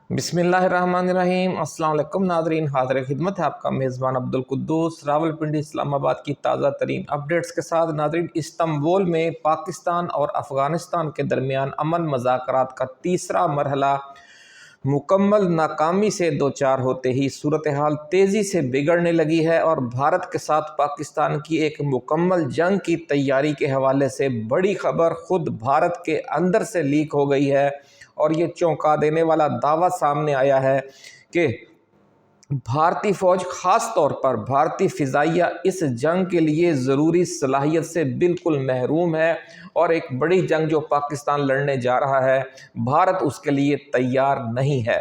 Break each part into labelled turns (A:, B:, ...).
A: بسم اللہ الرحمن الرحیم۔ السلام علیکم ناظرین، حاضر خدمت ہے آپ کا میزبان عبدالقدوس راولپنڈی اسلام آباد کی تازہ ترین اپڈیٹس کے ساتھ۔ ناظرین، استنبول میں پاکستان اور افغانستان کے درمیان امن مذاکرات کا تیسرا مرحلہ مکمل ناکامی سے دوچار ہوتے ہی صورتحال تیزی سے بگڑنے لگی ہے اور بھارت کے ساتھ پاکستان کی ایک مکمل جنگ کی تیاری کے حوالے سے بڑی خبر خود بھارت کے اندر سے لیک ہو گئی ہے اور یہ چونکا دینے والا دعویٰ سامنے آیا ہے کہ بھارتی فوج، خاص طور پر بھارتی فضائیہ، اس جنگ کے لیے ضروری صلاحیت سے بالکل محروم ہے اور ایک بڑی جنگ جو پاکستان لڑنے جا رہا ہے، بھارت اس کے لیے تیار نہیں ہے۔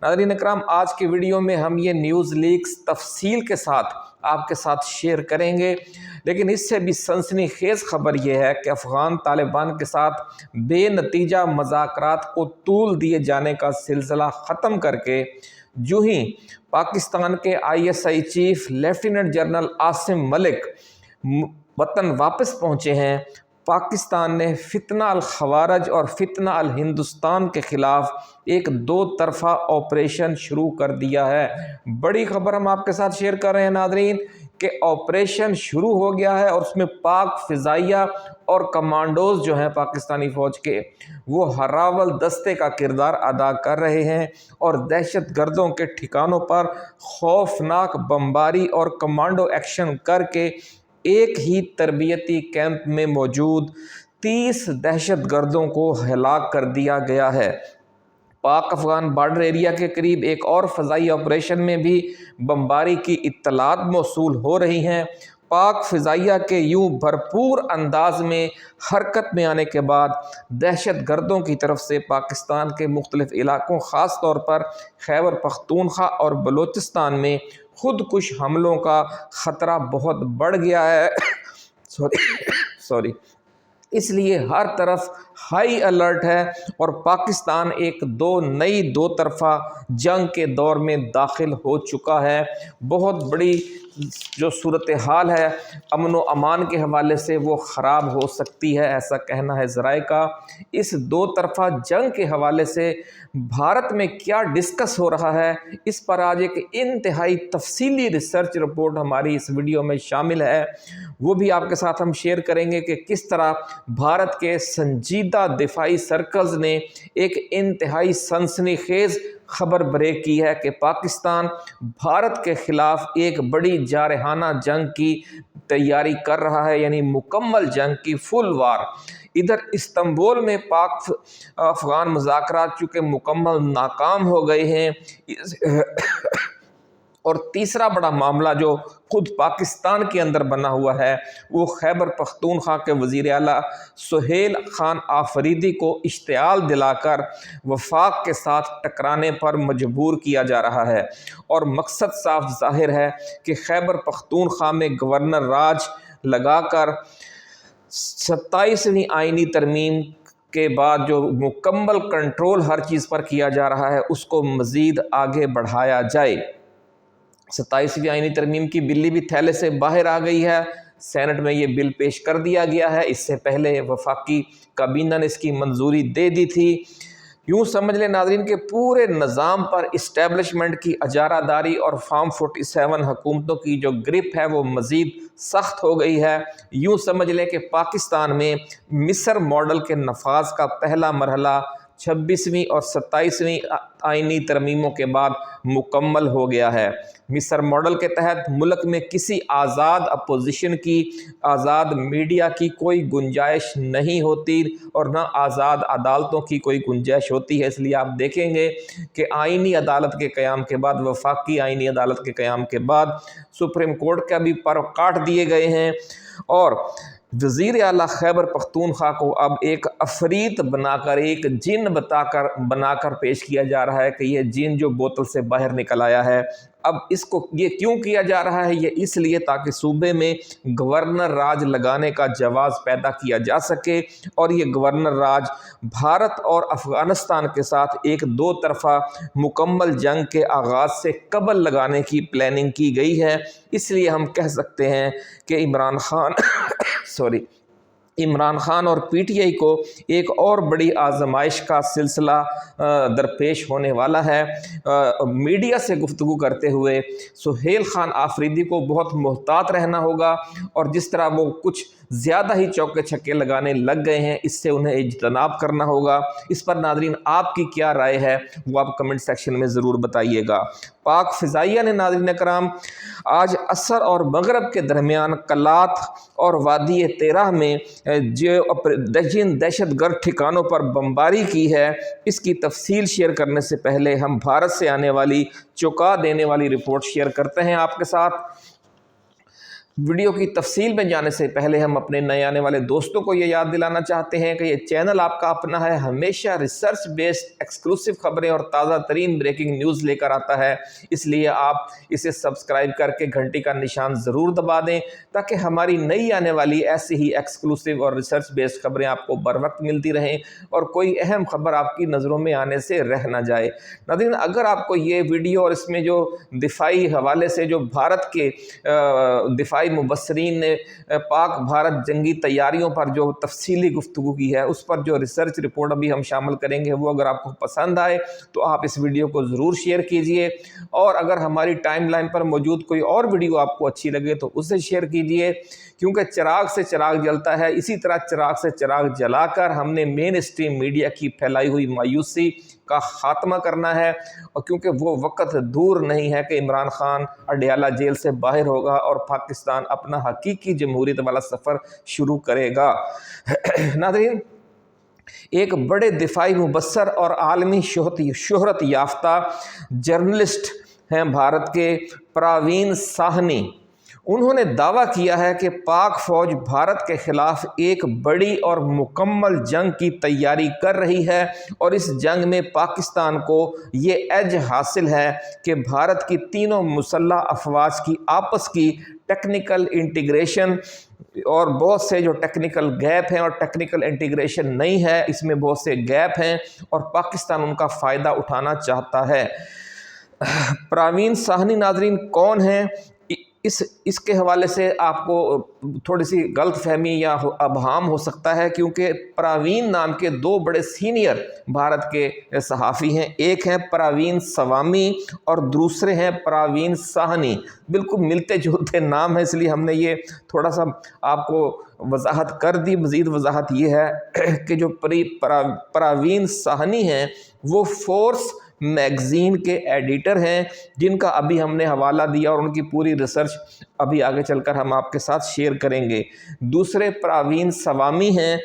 A: ناظرین اکرام، آج کی ویڈیو میں ہم یہ نیوز لیکس تفصیل کے ساتھ آپ کے ساتھ شیئر کریں گے، لیکن اس سے بھی سنسنی خیز خبر یہ ہے کہ افغان طالبان کے ساتھ بے نتیجہ مذاکرات کو طول دیے جانے کا سلسلہ ختم کر کے جو ہی پاکستان کے ISI chief lieutenant general Asim Malik وطن واپس پہنچے ہیں، پاکستان نے فتنہ الخوارج اور فتنہ الہندوستان کے خلاف ایک دو طرفہ آپریشن شروع کر دیا ہے۔ بڑی خبر ہم آپ کے ساتھ شیئر کر رہے ہیں ناظرین کہ آپریشن شروع ہو گیا ہے اور اس میں پاک فضائیہ اور کمانڈوز جو ہیں پاکستانی فوج کے، وہ ہراول دستے کا کردار ادا کر رہے ہیں اور دہشت گردوں کے ٹھکانوں پر خوفناک بمباری اور کمانڈو ایکشن کر کے ایک ہی تربیتی کیمپ میں موجود 30 دہشت گردوں کو ہلاک کر دیا گیا ہے۔ پاک افغان بارڈر ایریا کے قریب ایک اور فضائی آپریشن میں بھی بمباری کی اطلاعات موصول ہو رہی ہیں۔ پاک فضائیہ کے یوں بھرپور انداز میں حرکت میں آنے کے بعد دہشت گردوں کی طرف سے پاکستان کے مختلف علاقوں، خاص طور پر خیبر پختونخوا اور بلوچستان میں خودکش حملوں کا خطرہ بہت بڑھ گیا ہے۔ سوری اس لیے ہر طرف ہائی الرٹ ہے اور پاکستان ایک نئی دو طرفہ جنگ کے دور میں داخل ہو چکا ہے۔ بہت بڑی جو صورتحال ہے امن و امان کے حوالے سے وہ خراب ہو سکتی ہے، ایسا کہنا ہے ذرائع کا۔ اس دو طرفہ جنگ کے حوالے سے بھارت میں کیا ڈسکس ہو رہا ہے، اس پر آج ایک انتہائی تفصیلی ریسرچ رپورٹ ہماری اس ویڈیو میں شامل ہے، وہ بھی آپ کے ساتھ ہم شیئر کریں گے کہ کس طرح بھارت کے سنجیدہ دفاعی سرکلز نے ایک انتہائی سنسنی خیز خبر بریک کی ہے کہ پاکستان بھارت کے خلاف ایک بڑی جارحانہ جنگ کی تیاری کر رہا ہے، یعنی مکمل جنگ کی فل وار۔ ادھر استنبول میں پاک افغان مذاکرات چونکہ مکمل ناکام ہو گئے ہیں، اور تیسرا بڑا معاملہ جو خود پاکستان کے اندر بنا ہوا ہے وہ خیبر پختونخوا کے وزیر اعلیٰ سہیل خان آفریدی کو اشتعال دلا کر وفاق کے ساتھ ٹکرانے پر مجبور کیا جا رہا ہے، اور مقصد صاف ظاہر ہے کہ خیبر پختونخوا میں گورنر راج لگا کر 27ویں آئینی ترمیم کے بعد جو مکمل کنٹرول ہر چیز پر کیا جا رہا ہے اس کو مزید آگے بڑھایا جائے۔ 27ویں آئینی ترمیم کی بلی بھی تھیلے سے باہر آ گئی ہے، سینٹ میں یہ بل پیش کر دیا گیا ہے، اس سے پہلے وفاقی کابینہ نے اس کی منظوری دے دی تھی۔ یوں سمجھ لیں ناظرین کہ پورے نظام پر اسٹیبلشمنٹ کی اجارہ داری اور فارم 47 حکومتوں کی جو گرپ ہے وہ مزید سخت ہو گئی ہے۔ یوں سمجھ لیں کہ پاکستان میں مصر ماڈل کے نفاذ کا پہلا مرحلہ 26ویں اور 27ویں آئینی ترمیموں کے بعد مکمل ہو گیا ہے۔ مصر ماڈل کے تحت ملک میں کسی آزاد اپوزیشن کی، آزاد میڈیا کی کوئی گنجائش نہیں ہوتی اور نہ آزاد عدالتوں کی کوئی گنجائش ہوتی ہے۔ اس لیے آپ دیکھیں گے کہ آئینی عدالت کے قیام کے بعد، وفاقی آئینی عدالت کے قیام کے بعد سپریم کورٹ کا بھی پر کاٹ دیے گئے ہیں، اور وزیر اعلیٰ خیبر پختونخوا کو اب ایک عفریت بنا کر، ایک جن بنا کر پیش کیا جا رہا ہے کہ یہ جن جو بوتل سے باہر نکل آیا ہے۔ اب اس کو یہ کیوں کیا جا رہا ہے؟ یہ اس لیے تاکہ صوبے میں گورنر راج لگانے کا جواز پیدا کیا جا سکے، اور یہ گورنر راج بھارت اور افغانستان کے ساتھ ایک دو طرفہ مکمل جنگ کے آغاز سے قبل لگانے کی پلاننگ کی گئی ہے۔ اس لیے ہم کہہ سکتے ہیں کہ عمران خان عمران خان اور پی ٹی آئی کو ایک اور بڑی آزمائش کا سلسلہ درپیش ہونے والا ہے۔ میڈیا سے گفتگو کرتے ہوئے سہیل خان آفریدی کو بہت محتاط رہنا ہوگا، اور جس طرح وہ کچھ زیادہ ہی چوکے چھکے لگانے لگ گئے ہیں، اس سے انہیں اجتناب کرنا ہوگا۔ اس پر ناظرین آپ کی کیا رائے ہے وہ آپ کمنٹ سیکشن میں ضرور بتائیے گا۔ پاک فضائیہ نے ناظرین کرام آج عصر اور مغرب کے درمیان کلات اور وادی تیرہ میں جو دہشت گرد ٹھکانوں پر بمباری کی ہے، اس کی تفصیل شیئر کرنے سے پہلے ہم بھارت سے آنے والی چونکا دینے والی رپورٹ شیئر کرتے ہیں آپ کے ساتھ۔ ویڈیو کی تفصیل میں جانے سے پہلے ہم اپنے نئے آنے والے دوستوں کو یہ یاد دلانا چاہتے ہیں کہ یہ چینل آپ کا اپنا ہے، ہمیشہ ریسرچ بیسڈ ایکسکلوسیو خبریں اور تازہ ترین بریکنگ نیوز لے کر آتا ہے، اس لیے آپ اسے سبسکرائب کر کے گھنٹی کا نشان ضرور دبا دیں تاکہ ہماری نئی آنے والی ایسی ہی ایکسکلوسیو اور ریسرچ بیسڈ خبریں آپ کو بر وقت ملتی رہیں اور کوئی اہم خبر آپ کی نظروں میں آنے سے رہ نہ جائے۔ ناظرین، اگر آپ کو یہ ویڈیو اور اس میں جو دفاعی حوالے سے جو بھارت کے دفاعی مبصرین نے پاک بھارت جنگی تیاریوں پر جو تفصیلی گفتگو کی ہے، اس پر جو ریسرچ رپورٹ ابھی ہم شامل کریں گے، وہ اگر آپ کو پسند آئے تو آپ اس ویڈیو کو ضرور شیئر کیجئے، اور اگر ہماری ٹائم لائن پر موجود کوئی اور ویڈیو آپ کو اچھی لگے تو اسے شیئر کیجئے، کیونکہ چراغ سے چراغ جلتا ہے، اسی طرح چراغ سے چراغ جلا کر ہم نے مین اسٹریم میڈیا کی پھیلائی ہوئی مایوسی کا خاتمہ کرنا ہے، اور کیونکہ وہ وقت دور نہیں ہے کہ عمران خان اڈیالہ جیل سے باہر ہوگا اور پاکستان اپنا حقیقی جمہوریت والا سفر شروع کرے گا۔ ناظرین، ایک بڑے دفاعی مبصر اور عالمی شہرت یافتہ جرنلسٹ ہیں بھارت کے پراوین ساہنی۔ انہوں نے دعویٰ کیا ہے کہ پاک فوج بھارت کے خلاف ایک بڑی اور مکمل جنگ کی تیاری کر رہی ہے، اور اس جنگ میں پاکستان کو یہ ایج حاصل ہے کہ بھارت کی تینوں مسلح افواج کی آپس کی ٹیکنیکل انٹیگریشن اور بہت سے جو ٹیکنیکل گیپ ہیں اور ٹیکنیکل انٹیگریشن نہیں ہے، اس میں بہت سے گیپ ہیں اور پاکستان ان کا فائدہ اٹھانا چاہتا ہے۔ پراوین ساہنی ناظرین کون ہیں؟ اس کے حوالے سے آپ کو تھوڑی سی غلط فہمی یا ابہام ہو سکتا ہے، کیونکہ پراوین نام کے دو بڑے سینئر بھارت کے صحافی ہیں، ایک ہیں پراوین سوامی اور دوسرے ہیں پراوین ساہنی۔ بالکل ملتے جلتے نام ہیں، اس لیے ہم نے یہ تھوڑا سا آپ کو وضاحت کر دی۔ مزید وضاحت یہ ہے کہ جو پراوین ساہنی ہیں وہ فورس میگزین کے ایڈیٹر ہیں، جن کا ابھی ہم نے حوالہ دیا اور ان کی پوری ریسرچ ابھی آگے چل کر ہم آپ کے ساتھ شیئر کریں گے۔ دوسرے پراوین سوامی ہیں،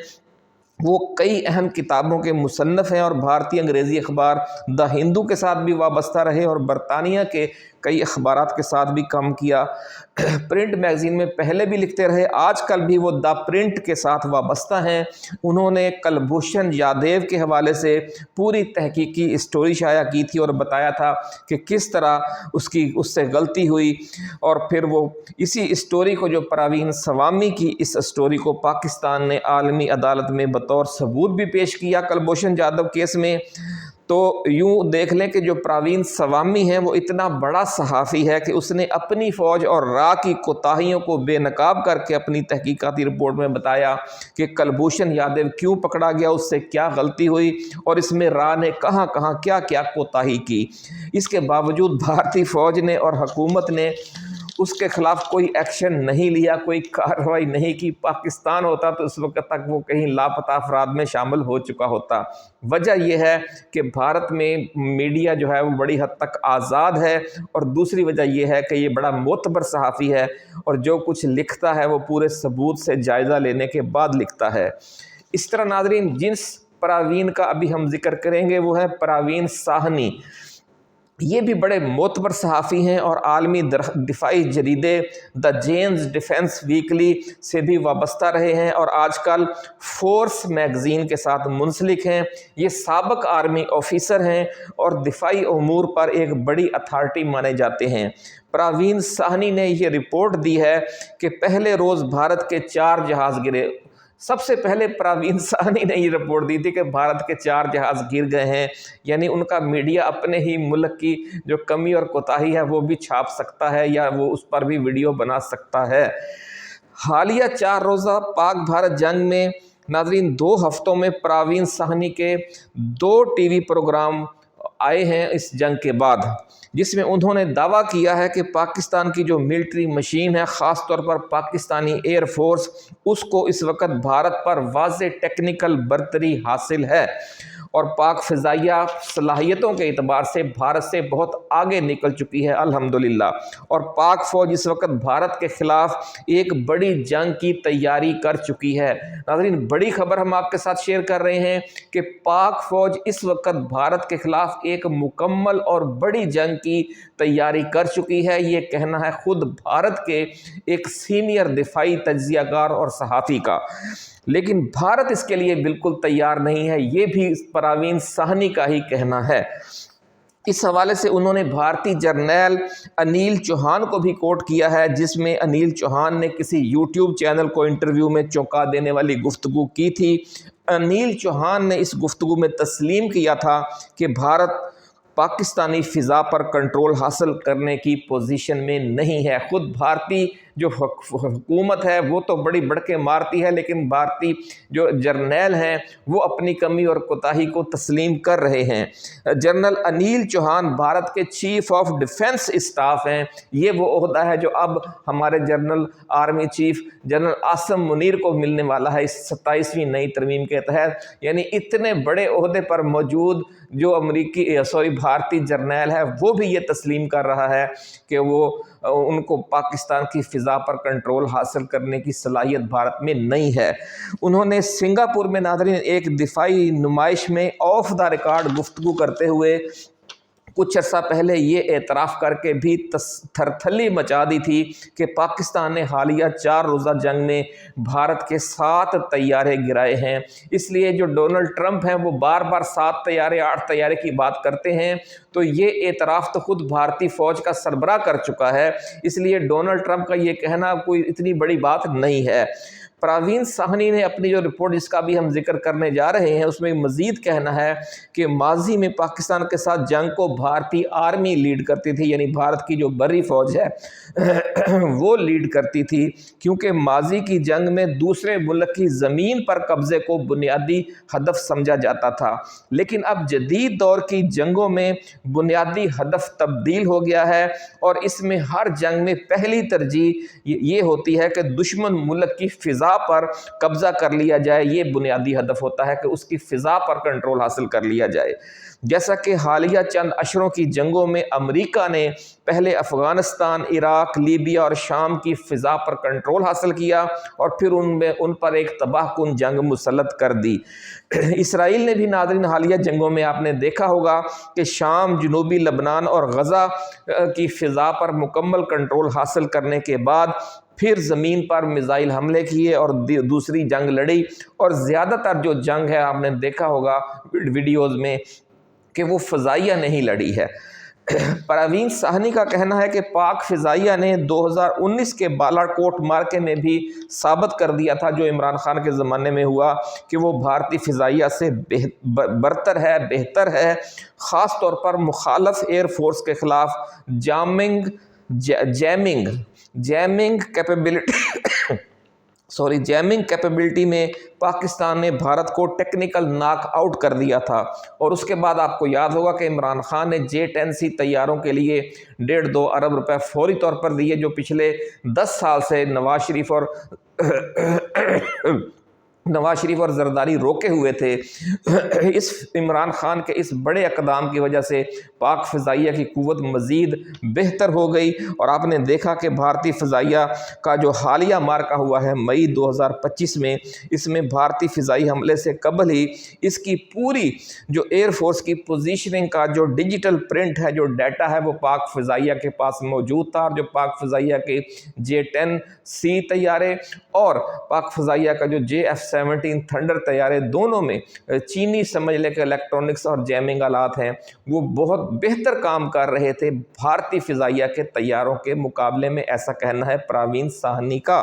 A: وہ کئی اہم کتابوں کے مصنف ہیں اور بھارتی انگریزی اخبار دا ہندو کے ساتھ بھی وابستہ رہے اور برطانیہ کے کئی اخبارات کے ساتھ بھی کام کیا۔ پرنٹ میگزین میں پہلے بھی لکھتے رہے، آج کل بھی وہ دا پرنٹ کے ساتھ وابستہ ہیں۔ انہوں نے کلبھوشن یادیو کے حوالے سے پوری تحقیقی اسٹوری شائع کی تھی اور بتایا تھا کہ کس طرح اس سے غلطی ہوئی، اور پھر وہ اسی اسٹوری کو، جو پراوین سوامی کی اس اسٹوری کو پاکستان نے عالمی عدالت میں بطور ثبوت بھی پیش کیا کلبھوشن یادیو کیس میں۔ تو یوں دیکھ لیں کہ جو پراوین سوامی ہیں وہ اتنا بڑا صحافی ہے کہ اس نے اپنی فوج اور راہ کی کوتاہیوں کو بے نقاب کر کے اپنی تحقیقاتی رپورٹ میں بتایا کہ کلبھوشن یادیو کیوں پکڑا گیا، اس سے کیا غلطی ہوئی، اور اس میں راہ نے کہاں کہاں کیا کیا کوتاہی کی۔ اس کے باوجود بھارتی فوج نے اور حکومت نے اس کے خلاف کوئی ایکشن نہیں لیا، کوئی کارروائی نہیں کی۔ پاکستان ہوتا تو اس وقت تک وہ کہیں لاپتہ افراد میں شامل ہو چکا ہوتا۔ وجہ یہ ہے کہ بھارت میں میڈیا جو ہے وہ بڑی حد تک آزاد ہے، اور دوسری وجہ یہ ہے کہ یہ بڑا معتبر صحافی ہے اور جو کچھ لکھتا ہے وہ پورے ثبوت سے جائزہ لینے کے بعد لکھتا ہے۔ اس طرح ناظرین، جنس پراوین کا ابھی ہم ذکر کریں گے وہ ہے پراوین ساہنی۔ یہ بھی بڑے معتبر صحافی ہیں اور عالمی دفاعی جریدے دا جینز ڈیفنس ویکلی سے بھی وابستہ رہے ہیں اور آج کل فورس میگزین کے ساتھ منسلک ہیں۔ یہ سابق آرمی آفیسر ہیں اور دفاعی امور پر ایک بڑی اتھارٹی مانے جاتے ہیں۔ پراوین ساہنی نے یہ رپورٹ دی ہے کہ پہلے روز بھارت کے 4 جہاز گرے۔ سب سے پہلے پراوین ساہنی نے یہ رپورٹ دی تھی کہ بھارت کے 4 جہاز گر گئے ہیں، یعنی ان کا میڈیا اپنے ہی ملک کی جو کمی اور کوتاہی ہے وہ بھی چھاپ سکتا ہے یا وہ اس پر بھی ویڈیو بنا سکتا ہے۔ حالیہ 4 روزہ پاک بھارت جنگ میں ناظرین 2 ہفتوں میں پروین سہنی کے 2 ٹی وی پروگرام آئے ہیں اس جنگ کے بعد، جس میں انہوں نے دعویٰ کیا ہے کہ پاکستان کی جو ملٹری مشین ہے، خاص طور پر پاکستانی ایئر فورس، اس کو اس وقت بھارت پر واضح ٹیکنیکل برتری حاصل ہے اور پاک فضائیہ صلاحیتوں کے اعتبار سے بھارت سے بہت آگے نکل چکی ہے الحمدللہ، اور پاک فوج اس وقت بھارت کے خلاف ایک بڑی جنگ کی تیاری کر چکی ہے۔ ناظرین، بڑی خبر ہم آپ کے ساتھ شیئر کر رہے ہیں کہ پاک فوج اس وقت بھارت کے خلاف ایک مکمل اور بڑی جنگ کی تیاری کر چکی ہے۔ یہ کہنا ہے خود بھارت کے ایک سینئر دفاعی تجزیہ کار اور صحافی کا، لیکن بھارت اس کے لیے بالکل تیار نہیں ہے، یہ بھی پروین سہنی کا ہی کہنا ہے۔ اس حوالے سے انہوں نے بھارتی جرنیل انیل چوہان کو بھی کوٹ کیا ہے، جس میں انیل چوہان نے کسی یوٹیوب چینل کو انٹرویو میں چونکا دینے والی گفتگو کی تھی۔ انیل چوہان نے اس گفتگو میں تسلیم کیا تھا کہ بھارت پاکستانی فضا پر کنٹرول حاصل کرنے کی پوزیشن میں نہیں ہے۔ خود بھارتی جو حکومت ہے وہ تو بڑی بڑکے مارتی ہے، لیکن بھارتی جو جرنیل ہیں وہ اپنی کمی اور کوتاہی کو تسلیم کر رہے ہیں۔ جنرل انیل چوہان بھارت کے چیف آف ڈیفنس اسٹاف ہیں۔ یہ وہ عہدہ ہے جو اب ہمارے general army chief general Asim Munir کو ملنے والا ہے اس 27ویں نئی ترمیم کے تحت۔ یعنی اتنے بڑے عہدے پر موجود جو بھارتی جرنیل ہے وہ بھی یہ تسلیم کر رہا ہے کہ وہ ان کو پاکستان کی فضا پر کنٹرول حاصل کرنے کی صلاحیت بھارت میں نہیں ہے۔ انہوں نے سنگاپور میں ناظرین ایک دفاعی نمائش میں آف دا ریکارڈ گفتگو کرتے ہوئے کچھ عرصہ پہلے یہ اعتراف کر کے بھی تھرتھلی مچا دی تھی کہ پاکستان نے حالیہ 4 روزہ جنگ میں بھارت کے 7 طیارے گرائے ہیں۔ اس لیے جو ڈونلڈ ٹرمپ ہیں وہ بار بار 7 طیارے 8 طیارے کی بات کرتے ہیں، تو یہ اعتراف تو خود بھارتی فوج کا سربراہ کر چکا ہے، اس لیے ڈونلڈ ٹرمپ کا یہ کہنا کوئی اتنی بڑی بات نہیں ہے۔ پروین سہنی نے اپنی جو رپورٹ جس کا بھی ہم ذکر کرنے جا رہے ہیں اس میں مزید کہنا ہے کہ ماضی میں پاکستان کے ساتھ جنگ کو بھارتی آرمی لیڈ کرتی تھی، یعنی بھارت کی جو بری فوج ہے وہ لیڈ کرتی تھی، کیونکہ ماضی کی جنگ میں دوسرے ملک کی زمین پر قبضے کو بنیادی ہدف سمجھا جاتا تھا، لیکن اب جدید دور کی جنگوں میں بنیادی ہدف تبدیل ہو گیا ہے، اور اس میں ہر جنگ میں پہلی ترجیح یہ ہوتی ہے کہ دشمن ملک کی فضا پر قبضہ کر لیا جائے۔ یہ بنیادی ہدف ہوتا ہے کہ اس کی فضا پر کنٹرول حاصل کر لیا جائے۔ جیسا کہ حالیہ چند اشروں کی جنگوں میں امریکہ نے پہلے افغانستان، عراق، لیبیا اور شام کی فضا پر کنٹرول حاصل کیا اور پھر ان پر ایک تباہ کن جنگ مسلط کر دی۔ اسرائیل نے بھی ناظرین حالیہ جنگوں میں آپ نے دیکھا ہوگا کہ شام، جنوبی لبنان اور غزہ کی فضا پر مکمل کنٹرول حاصل کرنے کے بعد پھر زمین پر میزائل حملے کیے اور دوسری جنگ لڑی، اور زیادہ تر جو جنگ ہے آپ نے دیکھا ہوگا ویڈیوز میں کہ وہ فضائیہ نہیں لڑی ہے۔ پروین سہنی کا کہنا ہے کہ پاک فضائیہ نے 2019 کے بالا کوٹ مارکے میں بھی ثابت کر دیا تھا، جو عمران خان کے زمانے میں ہوا، کہ وہ بھارتی فضائیہ سے برتر ہے، بہتر ہے، خاص طور پر مخالف ایئر فورس کے خلاف جیمنگ کیپیبلٹی میں پاکستان نے بھارت کو ٹیکنیکل ناک آؤٹ کر دیا تھا، اور اس کے بعد آپ کو یاد ہوگا کہ عمران خان نے J-10C طیاروں کے لیے 1.5-2 ارب روپے فوری طور پر دیے، جو پچھلے 10 سال سے نواز شریف اور زرداری روکے ہوئے تھے۔ اس عمران خان کے اس بڑے اقدام کی وجہ سے پاک فضائیہ کی قوت مزید بہتر ہو گئی، اور آپ نے دیکھا کہ بھارتی فضائیہ کا جو حالیہ مارکہ ہوا ہے مئی 2025 میں، اس میں بھارتی فضائی حملے سے قبل ہی اس کی پوری جو ایئر فورس کی پوزیشننگ کا جو ڈیجیٹل پرنٹ ہے، جو ڈیٹا ہے، وہ پاک فضائیہ کے پاس موجود تھا، اور جو پاک فضائیہ کے J-10C طیارے اور پاک فضائیہ کا جو J-F-17 تھنڈر طیارے، دونوں میں چینی سمجھ لے کہ الیکٹرونکس اور جیمنگ آلات ہیں، وہ بہت بہتر کام کر رہے تھے بھارتی فضائیہ کے طیاروں کے مقابلے میں، ایسا کہنا ہے پروین سہنی کا۔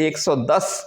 A: 110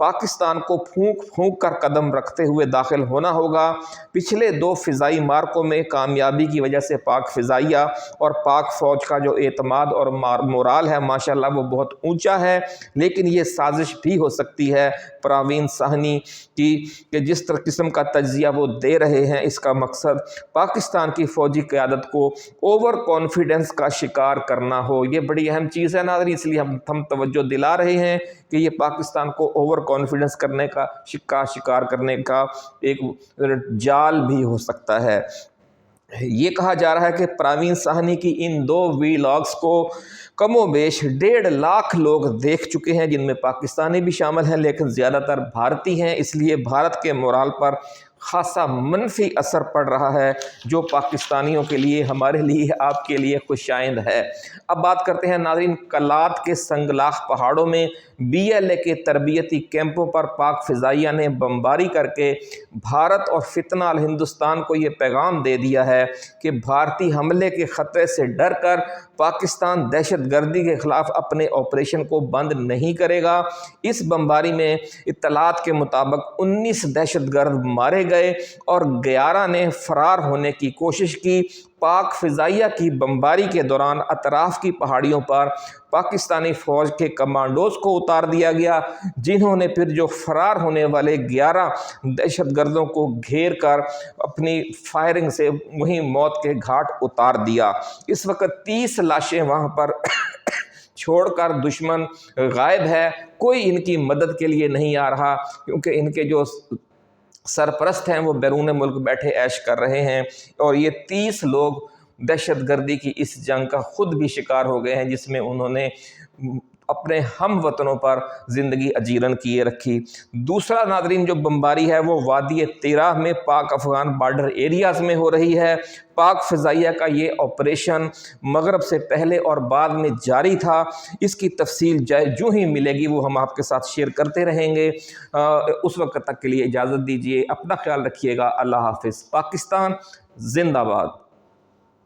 A: پاکستان کو پھونک پھونک کر قدم رکھتے ہوئے داخل ہونا ہوگا۔ پچھلے 2 فضائی مارکوں میں کامیابی کی وجہ سے پاک فضائیہ اور پاک فوج کا جو اعتماد اور مورال ہے ماشاءاللہ وہ بہت اونچا ہے، لیکن یہ سازش بھی ہو سکتی ہے پروین سہنی کی کہ جس طرح قسم کا تجزیہ وہ دے رہے ہیں اس کا مقصد پاکستان کی فوجی قیادت کو اوور کانفیڈنس کا شکار کرنا ہو۔ یہ بڑی اہم چیز ہے ناظرین، اس لیے ہم توجہ دلا رہے ہیں کہ یہ پاکستان کو اوور کانفیڈنس کرنے کا شکار کرنے کا ایک جال بھی ہو سکتا ہے۔ یہ کہا جا رہا ہے کہ پروین سہنی کی ان 2 ویلاگز کو کم و بیش 1.5 لاکھ لوگ دیکھ چکے ہیں، جن میں پاکستانی بھی شامل ہیں لیکن زیادہ تر بھارتی ہیں، اس لیے بھارت کے مورال پر خاصا منفی اثر پڑ رہا ہے جو پاکستانیوں کے لیے، ہمارے لیے، آپ کے لیے خوش آئند ہے۔ اب بات کرتے ہیں ناظرین، کلات کے سنگلاخ پہاڑوں میں BLA کے تربیتی کیمپوں پر پاک فضائیہ نے بمباری کر کے بھارت اور فتنہ ہندوستان کو یہ پیغام دے دیا ہے کہ بھارتی حملے کے خطرے سے ڈر کر پاکستان دہشت گردی کے خلاف اپنے آپریشن کو بند نہیں کرے گا۔ اس بمباری میں اطلاعات کے مطابق 19 دہشت گرد مارے گئے اور 11 نے فرار ہونے کی کوشش کی۔ پاک فضائیہ کی بمباری کے دوران اطراف کی پہاڑیوں پر پاکستانی فوج کے کمانڈوز کو اتار دیا گیا، جنہوں نے پھر جو فرار ہونے والے 11 دہشت گردوں کو گھیر کر اپنی فائرنگ سے وہیں موت کے گھاٹ اتار دیا۔ اس وقت 30 لاشیں وہاں پر چھوڑ کر دشمن غائب ہے، کوئی ان کی مدد کے لیے نہیں آ رہا کیونکہ ان کے جو سرپرست ہیں وہ بیرون ملک بیٹھے عیش کر رہے ہیں، اور یہ 30 لوگ دہشت گردی کی اس جنگ کا خود بھی شکار ہو گئے ہیں جس میں انہوں نے اپنے ہم وطنوں پر زندگی اجیرن کیے رکھی۔ دوسرا ناظرین جو بمباری ہے وہ وادی تیراہ میں پاک افغان بارڈر ایریاز میں ہو رہی ہے۔ پاک فضائیہ کا یہ آپریشن مغرب سے پہلے اور بعد میں جاری تھا، اس کی تفصیل جو ہی ملے گی وہ ہم آپ کے ساتھ شیئر کرتے رہیں گے۔ اس وقت تک کے لیے اجازت دیجیے، اپنا خیال رکھیے گا، اللہ حافظ۔ پاکستان زندہ باد۔